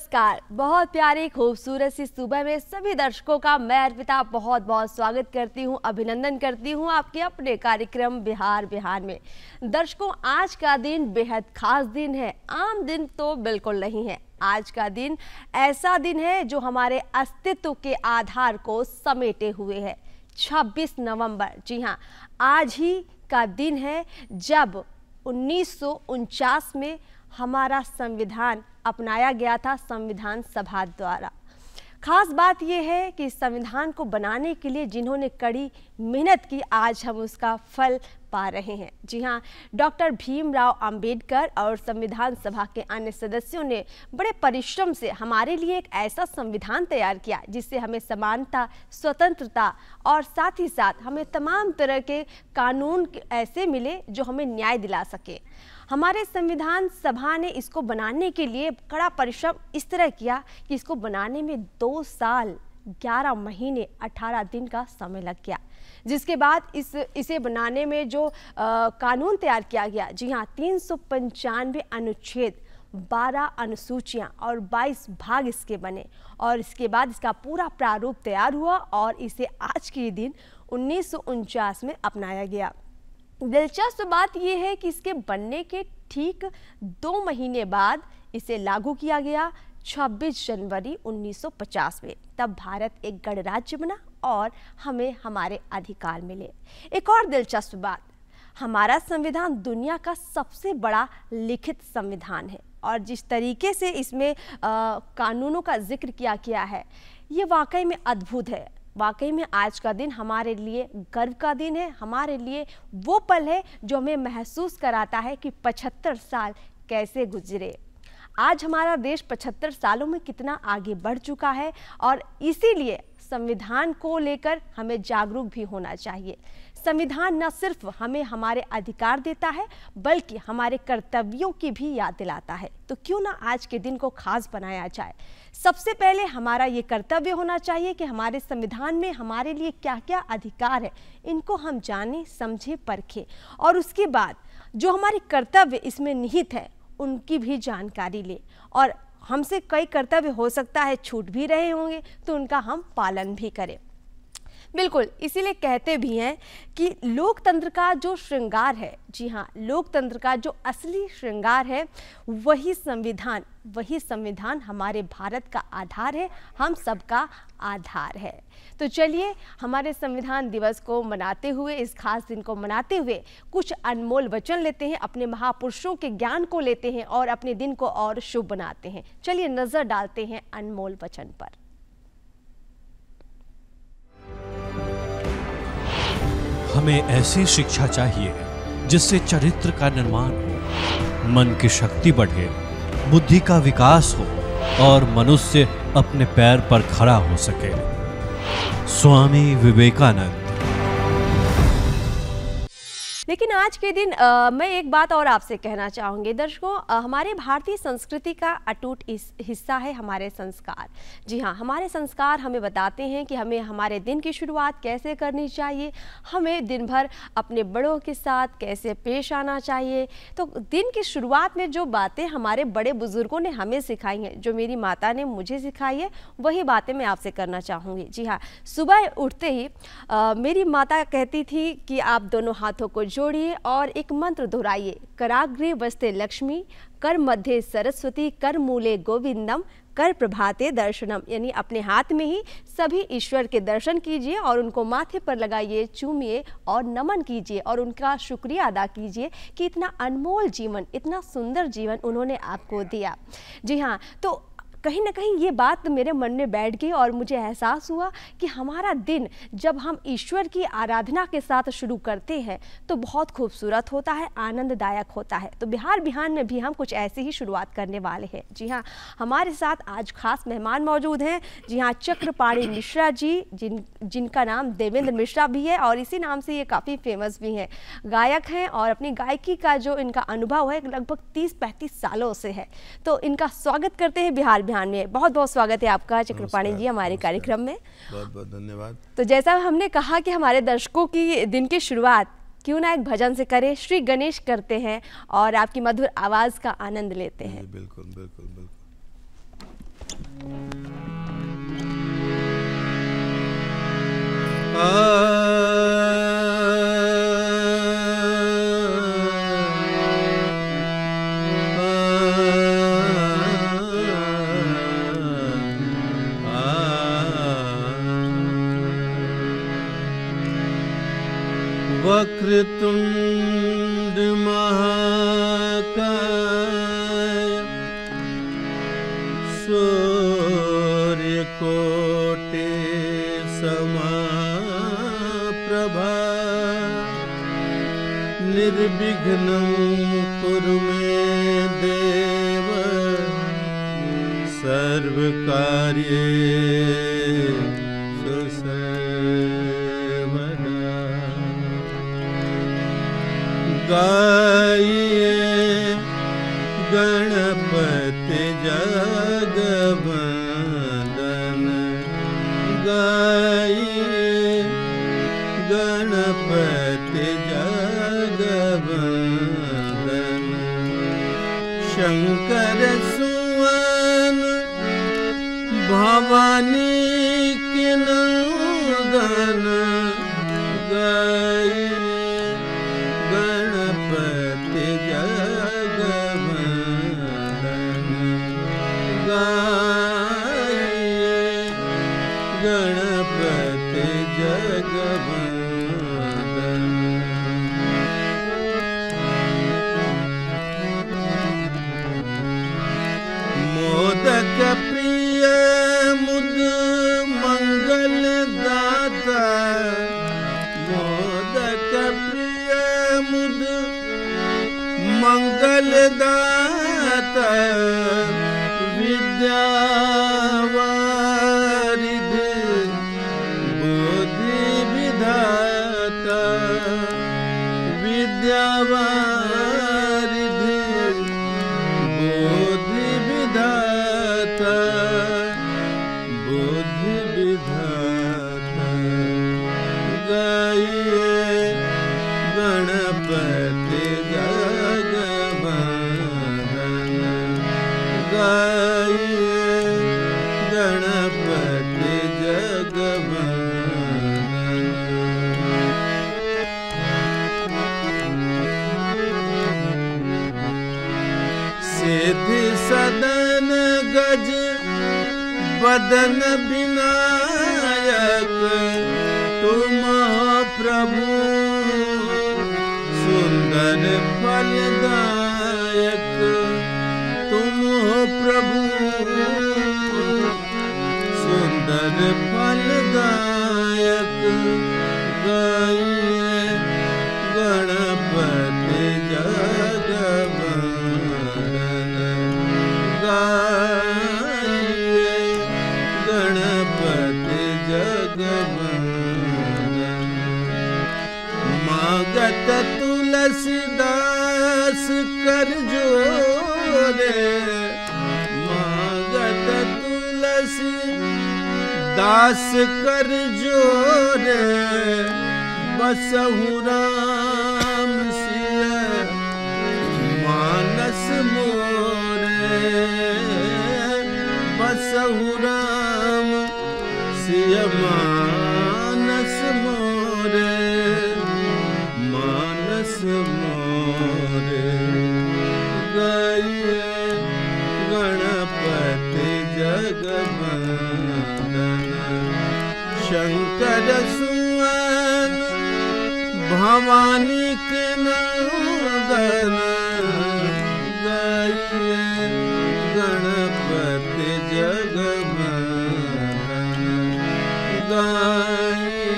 नमस्कार। बहुत प्यारी खूबसूरत सी सुबह में सभी दर्शकों का मैं अर्पिता बहुत बहुत स्वागत करती हूं, अभिनंदन करती हूं आपके अपने कार्यक्रम बिहार बिहार में। दर्शकों, आज का दिन बेहद खास दिन है। आम दिन तो बिल्कुल नहीं है। आज का दिन ऐसा दिन है जो हमारे अस्तित्व के आधार को समेटे हुए है। 26 नवंबर, जी हाँ, आज ही का दिन है जब 1949 में हमारा संविधान अपनाया गया था संविधान सभा द्वारा। खास बात यह है कि संविधान को बनाने के लिए जिन्होंने कड़ी मेहनत की, आज हम उसका फल पा रहे हैं। जी हाँ, डॉक्टर भीमराव अंबेडकर और संविधान सभा के अन्य सदस्यों ने बड़े परिश्रम से हमारे लिए एक ऐसा संविधान तैयार किया जिससे हमें समानता, स्वतंत्रता और साथ ही साथ हमें तमाम तरह के कानून ऐसे मिले जो हमें न्याय दिला सके। हमारे संविधान सभा ने इसको बनाने के लिए कड़ा परिश्रम इस तरह किया कि इसको बनाने में 2 साल 11 महीने 18 दिन का समय लग गया। जिसके बाद इसे बनाने में जो कानून तैयार किया गया, जी हाँ, 395 अनुच्छेद, 12 अनुसूचियां और 22 भाग इसके बने और इसके बाद इसका पूरा प्रारूप तैयार हुआ और इसे आज के दिन 1949 में अपनाया गया। दिलचस्प बात यह है कि इसके बनने के ठीक 2 महीने बाद इसे लागू किया गया 26 जनवरी 1950 में। तब भारत एक गणराज्य बना और हमें हमारे अधिकार मिले। एक और दिलचस्प बात, हमारा संविधान दुनिया का सबसे बड़ा लिखित संविधान है और जिस तरीके से इसमें कानूनों का जिक्र किया गया है, ये वाकई में अद्भुत है। वाकई में आज का दिन हमारे लिए गर्व का दिन है। हमारे लिए वो पल है जो हमें महसूस कराता है कि 75 साल कैसे गुजरे। आज हमारा देश 75 सालों में कितना आगे बढ़ चुका है और इसीलिए संविधान को लेकर हमें जागरूक भी होना चाहिए। संविधान न सिर्फ हमें हमारे अधिकार देता है बल्कि हमारे कर्तव्यों की भी याद दिलाता है। तो क्यों ना आज के दिन को खास बनाया जाए। सबसे पहले हमारा ये कर्तव्य होना चाहिए कि हमारे संविधान में हमारे लिए क्या क्या अधिकार है, इनको हम जानें, समझें, परखें और उसके बाद जो हमारे कर्तव्य इसमें निहित है उनकी भी जानकारी लें। और हमसे कई कर्तव्य हो सकता है छूट भी रहे होंगे तो उनका हम पालन भी करें। बिल्कुल, इसीलिए कहते भी हैं कि लोकतंत्र का जो श्रृंगार है, जी हाँ, लोकतंत्र का जो असली श्रृंगार है वही संविधान हमारे भारत का आधार है, हम सबका आधार है। तो चलिए, हमारे संविधान दिवस को मनाते हुए, इस खास दिन को मनाते हुए कुछ अनमोल वचन लेते हैं, अपने महापुरुषों के ज्ञान को लेते हैं और अपने दिन को और शुभ बनाते हैं। चलिए नजर डालते हैं अनमोल वचन पर। हमें ऐसी शिक्षा चाहिए जिससे चरित्र का निर्माण हो, मन की शक्ति बढ़े, बुद्धि का विकास हो और मनुष्य अपने पैर पर खड़ा हो सके। स्वामी विवेकानंद। लेकिन आज के दिन मैं एक बात और आपसे कहना चाहूँगी दर्शकों, हमारे भारतीय संस्कृति का अटूट हिस्सा है हमारे संस्कार। जी हाँ, हमारे संस्कार हमें बताते हैं कि हमें हमारे दिन की शुरुआत कैसे करनी चाहिए, हमें दिन भर अपने बड़ों के साथ कैसे पेश आना चाहिए। तो दिन की शुरुआत में जो बातें हमारे बड़े बुजुर्गों ने हमें सिखाई हैं, जो मेरी माता ने मुझे सिखाई है, वही बातें मैं आपसे करना चाहूँगी। जी हाँ, सुबह उठते ही मेरी माता कहती थी कि आप दोनों हाथों को जोड़िए और एक मंत्र दोहराइए, कराग्रे वस्ते लक्ष्मी, कर मध्य सरस्वती, कर मूले गोविंदम, कर प्रभाते दर्शनम। यानी अपने हाथ में ही सभी ईश्वर के दर्शन कीजिए और उनको माथे पर लगाइए, चूमिए और नमन कीजिए और उनका शुक्रिया अदा कीजिए कि इतना अनमोल जीवन, इतना सुंदर जीवन उन्होंने आपको दिया। जी हाँ, तो कहीं ना कहीं ये बात मेरे मन में बैठ गई और मुझे एहसास हुआ कि हमारा दिन जब हम ईश्वर की आराधना के साथ शुरू करते हैं तो बहुत खूबसूरत होता है, आनंददायक होता है। तो बिहार बिहार में भी हम कुछ ऐसी ही शुरुआत करने वाले हैं। जी हाँ, हमारे साथ आज खास मेहमान मौजूद हैं। जी हाँ, चक्रपाणी मिश्रा जी, जिनका नाम देवेंद्र मिश्रा भी है और इसी नाम से ये काफ़ी फेमस भी हैं। गायक हैं और अपनी गायकी का जो इनका अनुभव है लगभग 30-35 सालों से है। तो इनका स्वागत करते हैं बिहार बिहार में। बहुत बहुत स्वागत है आपका चक्रपाणी जी हमारे कार्यक्रम में। बहुत बहुत धन्यवाद। तो जैसा हमने कहा कि हमारे दर्शकों की दिन की शुरुआत क्यों ना एक भजन से करें, श्री गणेश करते हैं और आपकी मधुर आवाज का आनंद लेते हैं। बिल्कुल बिल्कुल बिल्कुल। वक्रतुंड महाकाय सूर्यकोटि समप्रभा निर्विघ्नं कुरु मे देव सर्वकार्येषु सर्वदा। गाइए गणपति जगवंदन, गाइए गणपति जगवंदन। शंकर सुवन भवानी के नंदन, गाइए गणपति जगवंदन, गाइए गणपति जगवंदन। मोदक प्रिय मुद मंगल दाता, मोदक प्रिय मुद मंगल दाता। विद्यावारिधि बुद्धि विधाता, विद्यावारिधि बुद्धि विधाता, बुद्धि विधाता। गाइए गणपति जगवंदन, गाइए गणपति जगवंदन। सिद्धि सदन गज बदन विनायक, तुम हो प्रभु सुंदर फलदायक। तुम हो प्रभु सुंदर फलदायक। गाइए गणपति जगवंदन, गाइए गणपति जगवंदन। मागत तुलसीदास कर जोरे, मागत तुलसीदास कर जोरे। बसहु राम सिय मानस मोरे, बसहु राम सिय मानस मोरे, मानस मोरे। गाइए गणपति जगवंदन, शंकर सुवन भवानी के नंदन। गाइए गणपति जगवंदन, गाइए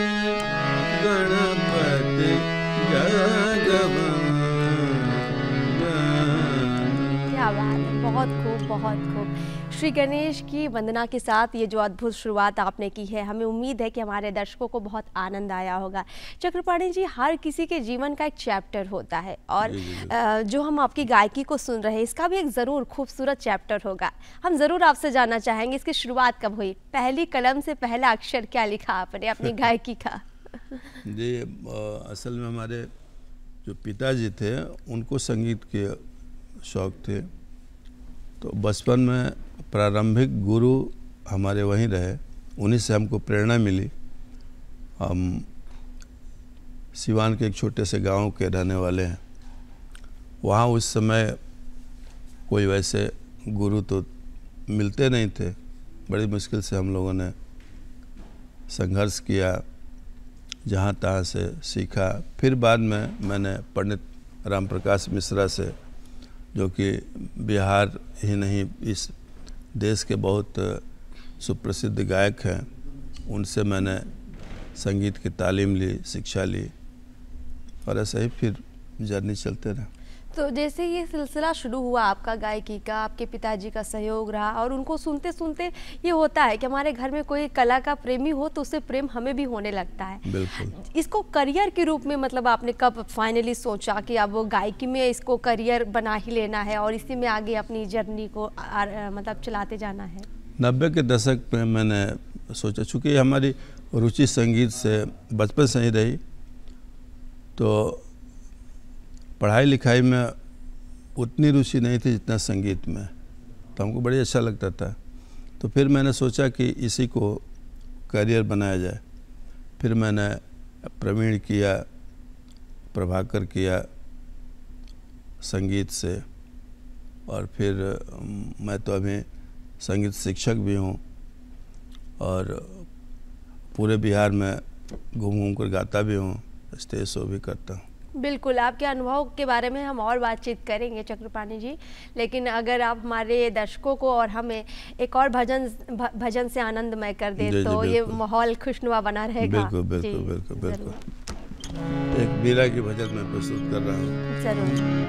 गणपति जगवंदन। क्या बात है, बहुत खूब, बहुत खूब। श्री गणेश की वंदना के साथ ये जो अद्भुत शुरुआत आपने की है, हमें उम्मीद है कि हमारे दर्शकों को बहुत आनंद आया होगा। चक्रपाणी जी, हर किसी के जीवन का एक चैप्टर होता है और जो हम आपकी गायकी को सुन रहे हैं इसका भी एक ज़रूर खूबसूरत चैप्टर होगा। हम ज़रूर आपसे जानना चाहेंगे इसकी शुरुआत कब हुई, पहली कलम से पहला अक्षर क्या लिखा आपने अपनी गायकी का? जी, असल में हमारे जो पिताजी थे उनको संगीत के शौक़ थे, तो बचपन में प्रारंभिक गुरु हमारे वहीं रहे, उन्हीं से हमको प्रेरणा मिली। हम सिवान के एक छोटे से गांव के रहने वाले हैं। वहाँ उस समय कोई वैसे गुरु तो मिलते नहीं थे, बड़ी मुश्किल से हम लोगों ने संघर्ष किया, जहाँ तहाँ से सीखा। फिर बाद में मैंने पंडित राम प्रकाश मिश्रा से, जो कि बिहार ही नहीं इस देश के बहुत सुप्रसिद्ध गायक हैं, उनसे मैंने संगीत की तालीम ली, शिक्षा ली, और ऐसे ही फिर जर्नी चलते रहा। तो जैसे ये सिलसिला शुरू हुआ आपका गायकी का, आपके पिताजी का सहयोग रहा, और उनको सुनते सुनते ये होता है कि हमारे घर में कोई कला का प्रेमी हो तो उससे प्रेम हमें भी होने लगता है। बिल्कुल। इसको करियर के रूप में मतलब आपने कब फाइनली सोचा कि अब गायकी में इसको करियर बना ही लेना है और इसी में आगे अपनी जर्नी को मतलब चलाते जाना है? 90 के दशक में मैंने सोचा, चूँकि हमारी रुचि संगीत से बचपन से ही रही, तो पढ़ाई लिखाई में उतनी रुचि नहीं थी जितना संगीत में, तो हमको बड़ी अच्छा लगता था। तो फिर मैंने सोचा कि इसी को करियर बनाया जाए। फिर मैंने प्रवीण किया, प्रभाकर किया संगीत से, और फिर मैं तो अभी संगीत शिक्षक भी हूँ, और पूरे बिहार में घूम घूम कर गाता भी हूँ, स्टेज शो भी करता हूँ। बिल्कुल, आपके अनुभव के बारे में हम और बातचीत करेंगे चक्रपाणी जी, लेकिन अगर आप हमारे दर्शकों को और हमें एक और भजन से आनंदमय कर दें तो ये माहौल खुशनुमा बना रहेगा। बिल्कुल बिल्कुल बिल्कुल बिल्कुल। एक बीरा की भजन मैं प्रस्तुत कर रहा हूँ। जरूर।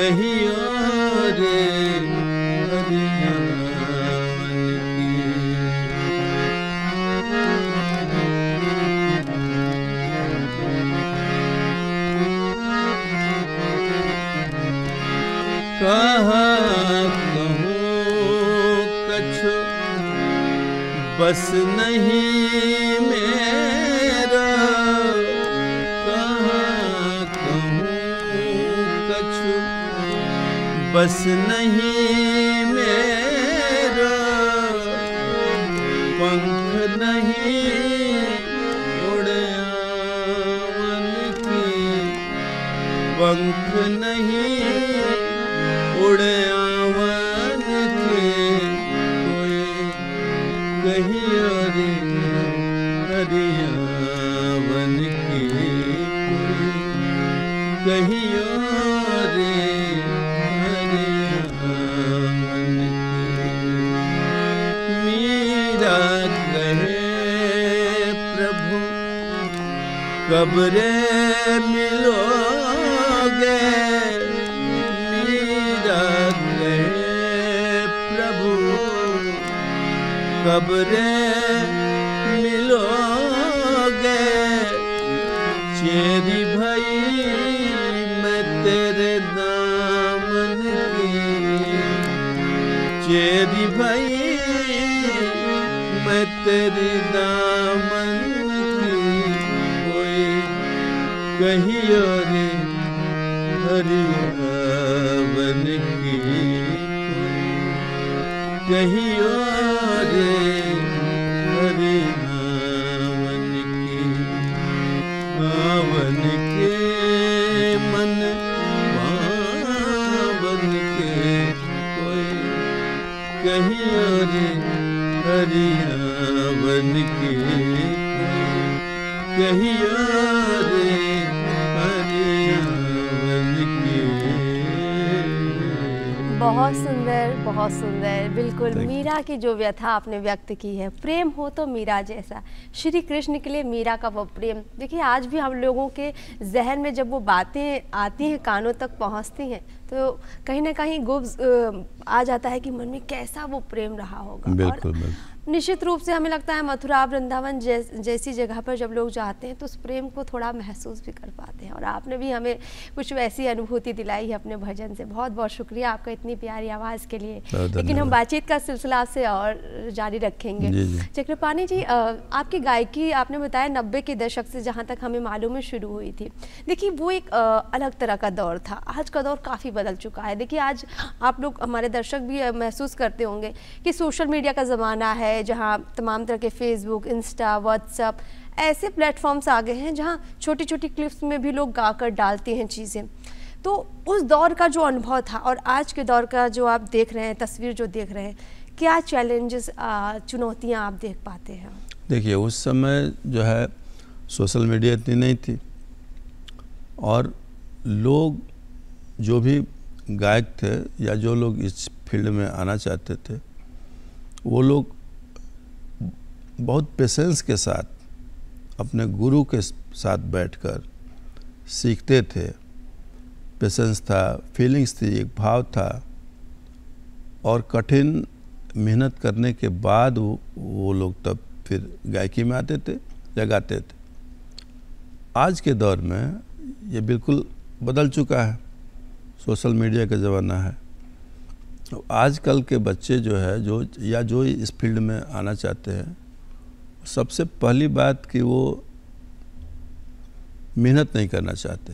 कहियो रे हरियावन की। कहाँ कहूँ कछु बस नहीं मेरा, कहाँ कहूँ कछु बस नहीं मेरा, पंख नहीं उड़ावन की, पंख नहीं उड़ावन के, कोई कहियो रे हरियावन की, कोई कहियो रे हरियावन की। मीरा कहे प्रभु कब रे मिलोगे, कब रे मिलोगे, चेरी भाई मैं तेरे दामन की, चेरी भाई मैं तेरे दामन की, कोई कहियो रे हरियावन की, कहियो रे हरियावन की। पावन के मन पावन के, कोई कहियो रे हरियावन की, कहियो रे हरियावन की। बहुत सुंदर, बहुत सुंदर। बिल्कुल मीरा की जो व्यथा आपने व्यक्त की है, प्रेम हो तो मीरा जैसा। श्री कृष्ण के लिए मीरा का वो प्रेम, देखिए आज भी हम लोगों के जहन में जब वो बातें आती हैं, कानों तक पहुंचती हैं, तो कहीं ना कहीं गुब्स आ जाता है कि मन में कैसा वो प्रेम रहा होगा। बिल्कुल, बिल्कुल। निश्चित रूप से हमें लगता है मथुरा वृंदावन जैसी जगह पर जब लोग जाते हैं तो उस प्रेम को थोड़ा महसूस भी कर पाते हैं, और आपने भी हमें कुछ वैसी अनुभूति दिलाई है अपने भजन से। बहुत बहुत शुक्रिया आपका इतनी प्यारी आवाज़ के लिए। लेकिन हम बातचीत का सिलसिला आपसे और जारी रखेंगे। चक्रपाणी जी, आपकी गायकी आपने बताया 90 के दशक से जहाँ तक हमें मालूम है शुरू हुई थी। देखिए वो एक अलग तरह का दौर था, आज का दौर काफ़ी बदल चुका है। देखिए आज आप लोग, हमारे दर्शक भी महसूस करते होंगे कि सोशल मीडिया का ज़माना है, जहां तमाम तरह के फेसबुक, इंस्टा, व्हाट्सएप ऐसे प्लेटफॉर्म्स आ गए हैं जहां छोटी छोटी क्लिप्स में भी लोग गाकर डालते हैं चीज़ें। तो उस दौर का जो अनुभव था और आज के दौर का जो आप देख रहे हैं, तस्वीर जो देख रहे हैं, क्या चैलेंजेस, चुनौतियां आप देख पाते हैं? देखिए उस समय जो है सोशल मीडिया इतनी नहीं थी, और लोग जो भी गायक थे या जो लोग इस फील्ड में आना चाहते थे, वो लोग बहुत पेशेंस के साथ अपने गुरु के साथ बैठकर सीखते थे। पेशेंस था, फीलिंग्स थी, एक भाव था, और कठिन मेहनत करने के बाद वो लोग तब फिर गायकी में आते थे या गाते थे। आज के दौर में ये बिल्कुल बदल चुका है, सोशल मीडिया का ज़माना है। तो आजकल के बच्चे जो है जो इस फील्ड में आना चाहते हैं, सबसे पहली बात कि वो मेहनत नहीं करना चाहते।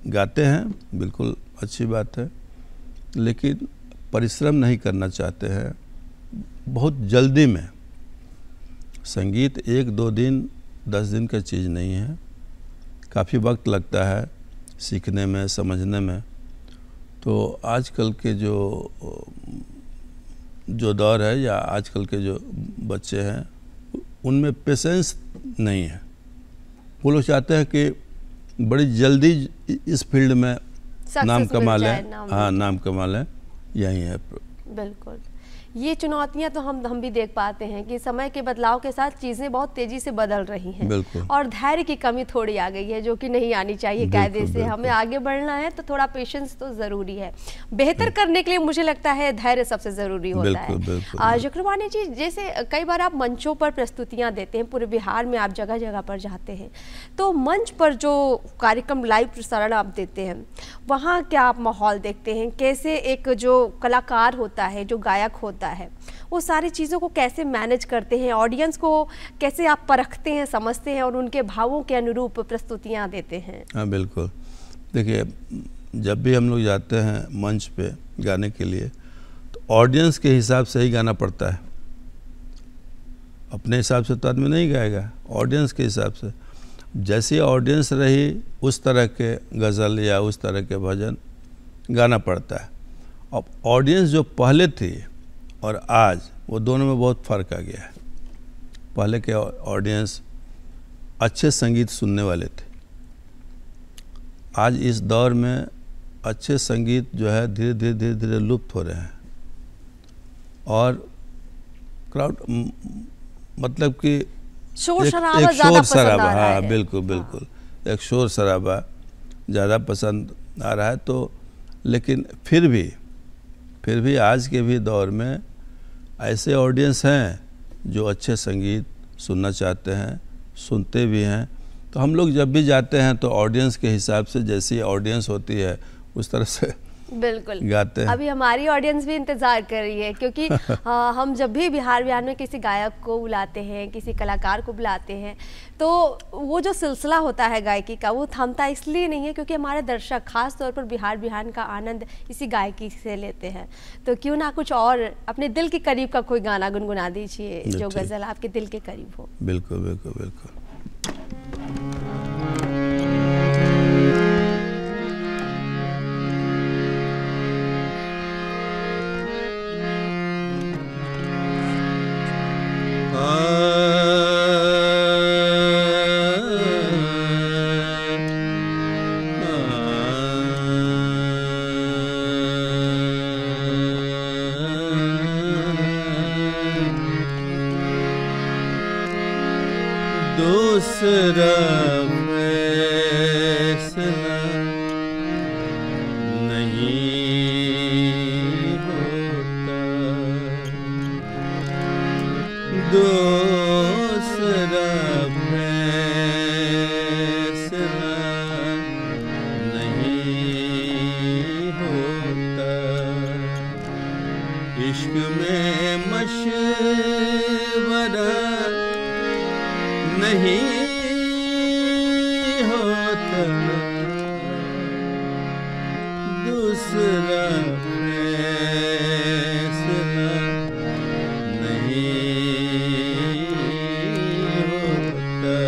गाते हैं, बिल्कुल अच्छी बात है, लेकिन परिश्रम नहीं करना चाहते हैं। बहुत जल्दी में संगीत 1-2 दिन 10 दिन का चीज़ नहीं है, काफ़ी वक्त लगता है सीखने में, समझने में। तो आजकल के जो दौर है या आजकल के जो बच्चे हैं, उनमें पेशेंस नहीं है। वो लोग चाहते हैं कि बड़ी जल्दी इस फील्ड में नाम कमा लें। हाँ, नाम कमा लें, यही है। बिल्कुल, ये चुनौतियां तो हम भी देख पाते हैं कि समय के बदलाव के साथ चीज़ें बहुत तेज़ी से बदल रही हैं। बिल्कुल। और धैर्य की कमी थोड़ी आ गई है, जो कि नहीं आनी चाहिए कायदे से। हमें आगे बढ़ना है तो थोड़ा पेशेंस तो ज़रूरी है। बेहतर करने के लिए मुझे लगता है धैर्य सबसे ज़रूरी होता है। चक्रवाणी जी, जैसे कई बार आप मंचों पर प्रस्तुतियाँ देते हैं, पूरे बिहार में आप जगह जगह पर जाते हैं, तो मंच पर जो कार्यक्रम लाइव प्रसारण आप देते हैं, वहाँ क्या आप माहौल देखते हैं? कैसे एक जो कलाकार होता है, जो गायक होता है, वो सारी चीज़ों को कैसे मैनेज करते हैं? ऑडियंस को कैसे आप परखते हैं, समझते हैं और उनके भावों के अनुरूप प्रस्तुतियाँ देते हैं? हाँ बिल्कुल। देखिए, जब भी हम लोग जाते हैं मंच पे गाने के लिए, तो ऑडियंस के हिसाब से ही गाना पड़ता है। अपने हिसाब से तो आदमी नहीं गाएगा, ऑडियंस के हिसाब से। जैसी ऑडियंस रही उस तरह के गज़ल या उस तरह के भजन गाना पड़ता है। अब ऑडियंस जो पहले थी और आज, वो दोनों में बहुत फ़र्क आ गया है। पहले के ऑडियंस अच्छे संगीत सुनने वाले थे। आज इस दौर में अच्छे संगीत जो है धीरे धीरे लुप्त हो रहे हैं। और क्राउड मतलब कि शोर एक शराबा, शोर शराबा, हाँ बिल्कुल बिल्कुल, एक शोर शराबा ज़्यादा पसंद आ रहा है। तो लेकिन फिर भी आज के भी दौर में ऐसे ऑडियंस हैं जो अच्छे संगीत सुनना चाहते हैं, सुनते भी हैं। तो हम लोग जब भी जाते हैं तो ऑडियंस के हिसाब से, जैसी ऑडियंस होती है उस तरह से बिल्कुल गाते हैं। अभी हमारी ऑडियंस भी इंतजार कर रही है, क्योंकि हम जब भी बिहार में किसी गायक को बुलाते हैं, किसी कलाकार को बुलाते हैं, तो वो जो सिलसिला होता है गायकी का, वो थमता इसलिए नहीं है क्योंकि हमारे दर्शक खास तौर पर बिहार का आनंद इसी गायकी से लेते हैं। तो क्यों ना कुछ और अपने दिल के करीब का कोई गाना गुनगुना दीजिए, जो गज़ल आपके दिल के करीब हो। बिल्कुल बिल्कुल बिल्कुल। दूसरा फैसला नहीं होता, दूसरा फैसला नहीं होता। इश्क में मशवरा नहीं होता, दूसरा फैसला नहीं होता।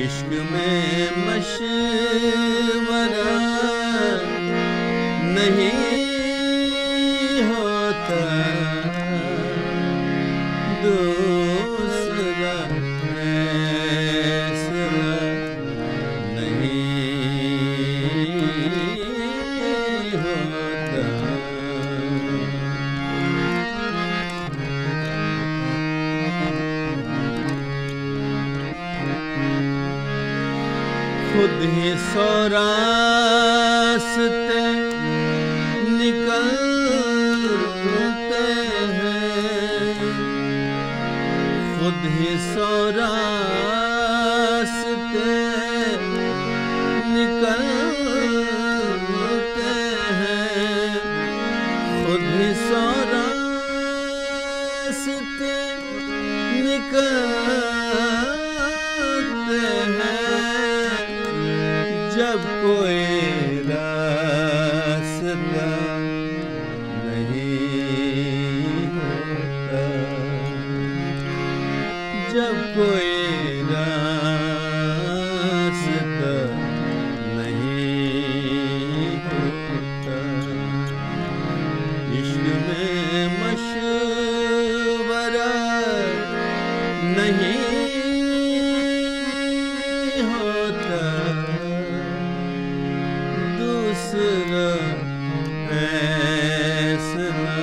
इश्क में मशवरा नहीं होता, दूसरा फैसला नहीं होता। खुद ही सौ रास्ते निकलते हैं, खुद ही सौ रास्ते निकलते हैं, खुद ही सौ रास्ते निकलते हैं। जब कोई रास्ता नहीं होता, जब कोई रास्ता नहीं होता। इश्क में मशवरा नहीं होता, दूसरा फैसला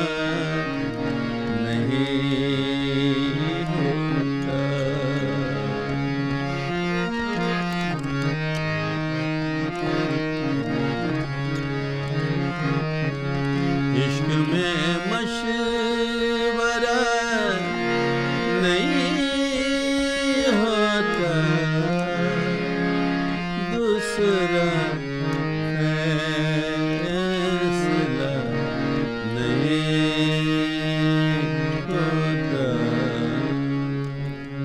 इश्क में मशवरा नहीं होता, दूसरा फैसला नहीं होता।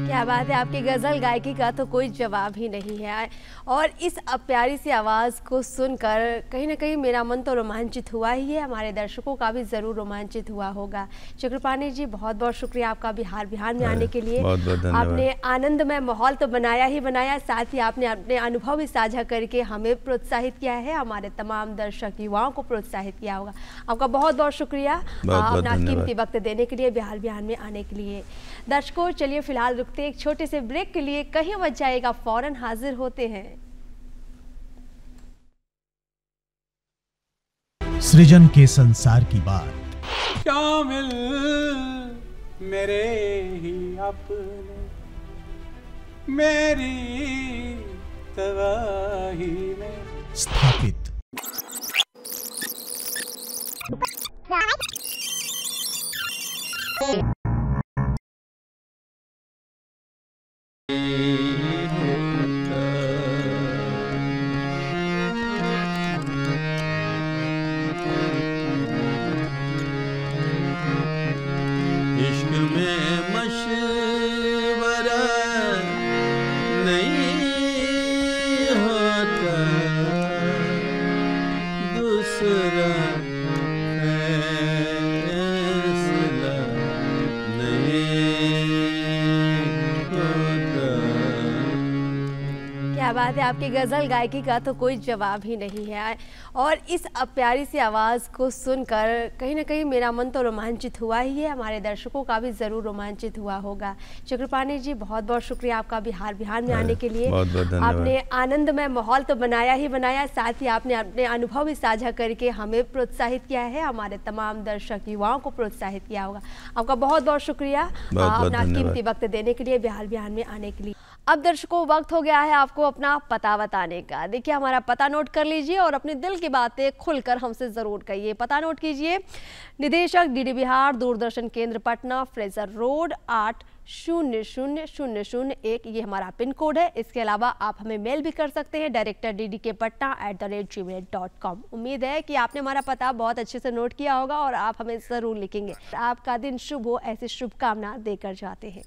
क्या बात है, आपकी गज़ल गायकी का तो कोई जवाब ही नहीं है। और इस प्यारी सी आवाज़ को सुनकर कहीं ना कहीं मेरा मन तो रोमांचित हुआ ही है, हमारे दर्शकों का भी ज़रूर रोमांचित हुआ होगा। चक्रपाणी जी, बहुत बहुत शुक्रिया आपका बिहार में आने के लिए। बहुत बहुत धन्यवाद। आपने आनंदमय माहौल तो बनाया ही बनाया, साथ ही आपने अपने अनुभव भी साझा करके हमें प्रोत्साहित किया है, हमारे तमाम दर्शक युवाओं को प्रोत्साहित किया होगा। आपका बहुत बहुत शुक्रिया अपना कीमती वक्त देने के लिए, बिहार में आने के लिए। दर्शकों, चलिए फिलहाल रुकते एक छोटे से ब्रेक के लिए, कहीं मत जाएगा, फौरन हाजिर होते हैं। सृजन के संसार की बात, शामिल मेरे ही अपने, मेरी तबाही में स्थापित इश्क में मशवरा नहीं होता, दूसरा फैसला नहीं होता। क्या बात है, आपकी गज़ल गायकी का तो कोई जवाब ही नहीं है। और इस प्यारी सी आवाज़ को सुनकर कहीं ना कहीं मेरा मन तो रोमांचित हुआ ही है, हमारे दर्शकों का भी ज़रूर रोमांचित हुआ होगा। चक्रपाणी जी, बहुत बहुत शुक्रिया आपका बिहार में आने के लिए। बहुत बहुत धन्यवाद। आपने आनंदमय माहौल तो बनाया ही बनाया, साथ ही आपने अपने अनुभव भी साझा करके हमें प्रोत्साहित किया है, हमारे तमाम दर्शक युवाओं को प्रोत्साहित किया होगा। आपका बहुत बहुत शुक्रिया अपना कीमती वक्त देने के लिए, बिहार में आने के लिए। अब दर्शकों, वक्त हो गया है आपको अपना पता बताने का। देखिए, हमारा पता नोट कर लीजिए और अपने दिल की बातें खुलकर हमसे ज़रूर कहिए। पता नोट कीजिए, निदेशक डीडी बिहार, दूरदर्शन केंद्र पटना, फ्रेजर रोड 800001, ये हमारा पिन कोड है। इसके अलावा आप हमें मेल भी कर सकते हैं directorddkpatna@gmail.com। उम्मीद है कि आपने हमारा पता बहुत अच्छे से नोट किया होगा और आप हमें ज़रूर लिखेंगे। आपका दिन शुभ हो, ऐसी शुभकामना देकर जाते हैं।